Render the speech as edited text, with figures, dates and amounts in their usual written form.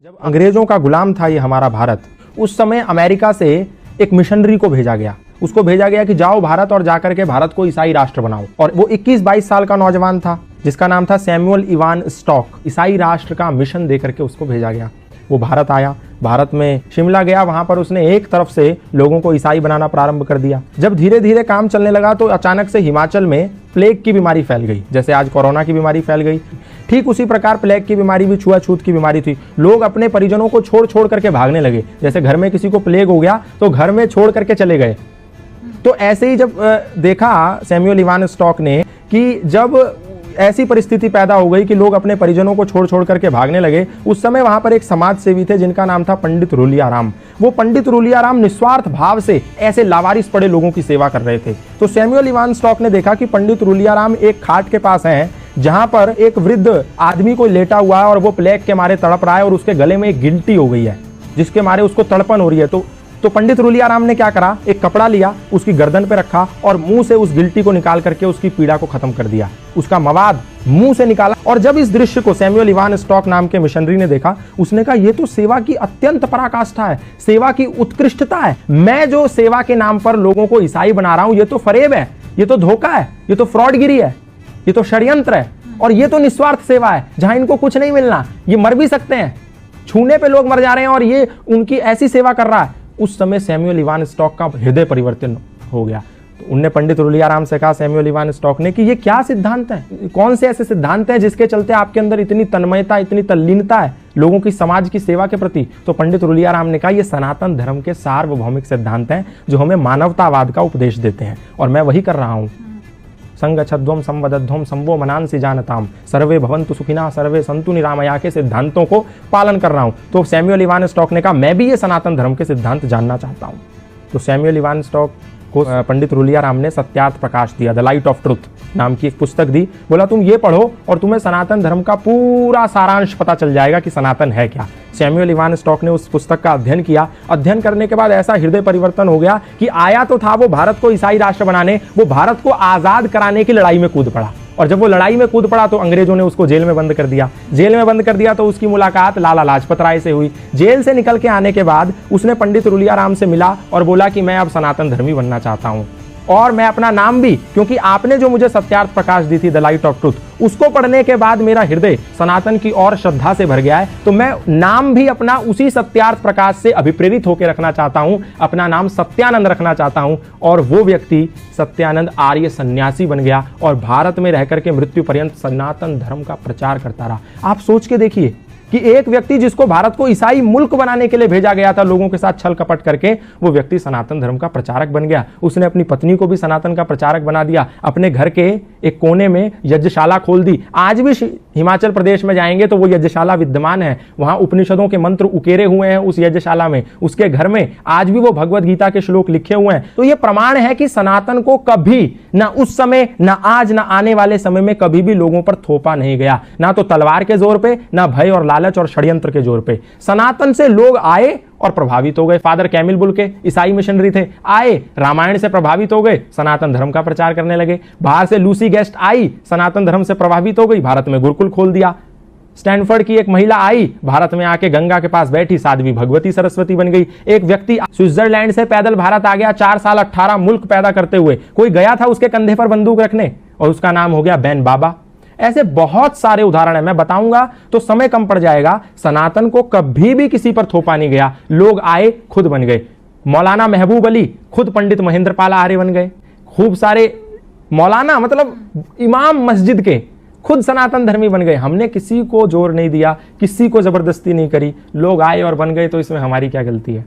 जब अंग्रेजों का गुलाम था ये हमारा भारत, उस समय अमेरिका से एक मिशनरी को भेजा गया। उसको भेजा गया कि जाओ भारत और जाकर के भारत को ईसाई राष्ट्र बनाओ। और वो 21-22 साल का नौजवान था जिसका नाम था सैमुअल इवान स्टॉक। ईसाई राष्ट्र का मिशन देकर के उसको भेजा गया। वो भारत आया, भारत में शिमला गया, वहां पर उसने एक तरफ से लोगों को ईसाई बनाना प्रारंभ कर दिया। जब धीरे धीरे काम चलने लगा तो अचानक से हिमाचल में प्लेग की बीमारी फैल गई। जैसे आज कोरोना की बीमारी फैल गई, ठीक उसी प्रकार प्लेग की बीमारी भी छुआछूत की बीमारी थी। लोग अपने परिजनों को छोड़ छोड़ करके भागने लगे। जैसे घर में किसी को प्लेग हो गया तो घर में छोड़ करके चले गए। तो ऐसे ही जब देखा सैमुअल इवान स्टॉक ने कि जब ऐसी परिस्थिति पैदा हो गई कि लोग अपने परिजनों को छोड़ छोड़ करके भागने लगे, उस समय वहां पर एक समाज सेवी थे जिनका नाम था पंडित रूलियाराम। वो पंडित रूलियाराम निस्वार्थ भाव से ऐसे लावारिस पड़े लोगों की सेवा कर रहे थे। तो सैमुअल इवान स्टॉक ने देखा कि पंडित रूलियाराम एक खाट के पास हैं जहां पर एक वृद्ध आदमी को लेटा हुआ है और वो प्लेग के मारे तड़प रहा है और उसके गले में एक गिल्टी हो गई है जिसके मारे उसको तड़पन हो रही है। तो पंडित रूलियाराम ने क्या करा, एक कपड़ा लिया, उसकी गर्दन पे रखा और मुंह से उस गिल्टी को निकाल करके उसकी पीड़ा को खत्म कर दिया। उसका मवाद मुंह से निकाला। और जब इस दृश्य को सैमुअल इवान स्टॉक नाम के मिशनरी ने देखा, उसने कहा ये तो सेवा की अत्यंत पराकाष्ठा है, सेवा की उत्कृष्टता है। मैं जो सेवा के नाम पर लोगों को ईसाई बना रहा हूं, ये तो फरेब है, ये तो धोखा है, ये तो फ्रॉडगिरी है, ये तो षड्यंत्र है। और ये तो निस्वार्थ सेवा है जहां इनको कुछ नहीं मिलना, ये मर भी सकते हैं, छूने पे लोग मर जा रहे हैं और ये उनकी ऐसी सेवा कर रहा है। उस समय सैमुअल इवान स्टॉक का हृदय परिवर्तन हो गया। तो उनने पंडित रूलियाराम से कहा, सैमुअल इवान स्टॉक ने, कि ये क्या सिद्धांत है, कौन से ऐसे सिद्धांत हैं जिसके चलते आपके अंदर इतनी तन्मयता, इतनी तल्लीनता है लोगों की समाज की सेवा के प्रति। तो पंडित रूलियाराम ने कहा, ये सनातन धर्म के सार्वभौमिक सिद्धांत हैं जो हमें मानवतावाद का उपदेश देते हैं और मैं वही कर रहा हूं। संगच्छध्वम संवदध्वम संवो मनांसि जानताम सर्वे भवन्तु सुखिना सर्वे संतु निरामया के सिद्धांतों को पालन कर रहा हूं। तो सैमुअल इवान स्टॉक ने कहा, मैं भी ये सनातन धर्म के सिद्धांत जानना चाहता हूं। तो सैमुअल इवान स्टॉक को पंडित रूलियाराम ने सत्यार्थ प्रकाश दिया, द लाइट ऑफ ट्रुथ नाम की एक पुस्तक दी। बोला तुम ये पढ़ो और तुम्हें सनातन धर्म का पूरा सारांश पता चल जाएगा कि सनातन है क्या। सैमुअल इवान स्टॉक ने उस पुस्तक का अध्ययन किया। अध्ययन करने के बाद ऐसा हृदय परिवर्तन हो गया कि आया तो था वो भारत को ईसाई राष्ट्र बनाने, वो भारत को आजाद कराने की लड़ाई में कूद पड़ा। और जब वो लड़ाई में कूद पड़ा तो अंग्रेजों ने उसको जेल में बंद कर दिया। जेल में बंद कर दिया तो उसकी मुलाकात लाला लाजपत राय से हुई। जेल से निकल के आने के बाद उसने पंडित रूलियाराम से मिला और बोला कि मैं अब सनातन धर्मी बनना चाहता हूं और मैं अपना नाम भी, क्योंकि आपने जो मुझे सत्यार्थ प्रकाश दी थी, द लाइट ऑफ ट्रुथ, उसको पढ़ने के बाद मेरा हृदय सनातन की और श्रद्धा से भर गया है। तो मैं नाम भी अपना उसी सत्यार्थ प्रकाश से अभिप्रेरित होकर रखना चाहता हूं। अपना नाम सत्यानंद रखना चाहता हूं। और वो व्यक्ति सत्यानंद आर्य सन्यासी बन गया और भारत में रहकर के मृत्यु पर्यंत सनातन धर्म का प्रचार करता रहा। आप सोच के देखिए कि एक व्यक्ति जिसको भारत को ईसाई मुल्क बनाने के लिए भेजा गया था, लोगों के साथ छल कपट करके, वो व्यक्ति सनातन धर्म का प्रचारक बन गया। उसने अपनी पत्नी को भी सनातन का प्रचारक बना दिया। अपने घर के एक कोने में यज्ञशाला खोल दी। आज भी हिमाचल प्रदेश में जाएंगे तो वो यज्ञशाला विद्यमान है। वहां उपनिषदों के मंत्र उकेरे हुए हैं उस यज्ञशाला में। उसके घर में आज भी वो भगवत गीता के श्लोक लिखे हुए हैं। तो ये प्रमाण है कि सनातन को कभी, ना उस समय, ना आज, ना आने वाले समय में कभी भी लोगों पर थोपा नहीं गया। ना तो तलवार के जोर पे, ना भय और लालच और षड्यंत्र के जोर पे। सनातन से लोग आए और प्रभावित हो गए। फादर कैमिल बुल के ईसाई मिशनरी थे, आए, रामायण से प्रभावित हो गए, सनातन धर्म का प्रचार करने लगे। बाहर से लूसी गेस्ट आई, सनातन धर्म से प्रभावित हो गई, भारत में गुरुकुल खोल दिया। स्टैनफोर्ड की एक महिला आई, भारत में आके गंगा के पास बैठी, साध्वी भगवती सरस्वती बन गई। एक व्यक्ति स्विट्जरलैंड से पैदल भारत आ गया, 4 साल 18 मुल्क पैदा करते हुए। कोई गया था उसके कंधे पर बंदूक रखने और उसका नाम हो गया बैन बाबा। ऐसे बहुत सारे उदाहरण है, मैं बताऊंगा तो समय कम पड़ जाएगा। सनातन को कभी भी किसी पर थोपा नहीं गया। लोग आए, खुद बन गए। मौलाना महबूब अली खुद पंडित महेंद्रपाल आर्य बन गए। खूब सारे मौलाना, मतलब इमाम मस्जिद के, खुद सनातन धर्मी बन गए। हमने किसी को जोर नहीं दिया, किसी को जबरदस्ती नहीं करी, लोग आए और बन गए। तो इसमें हमारी क्या गलती है?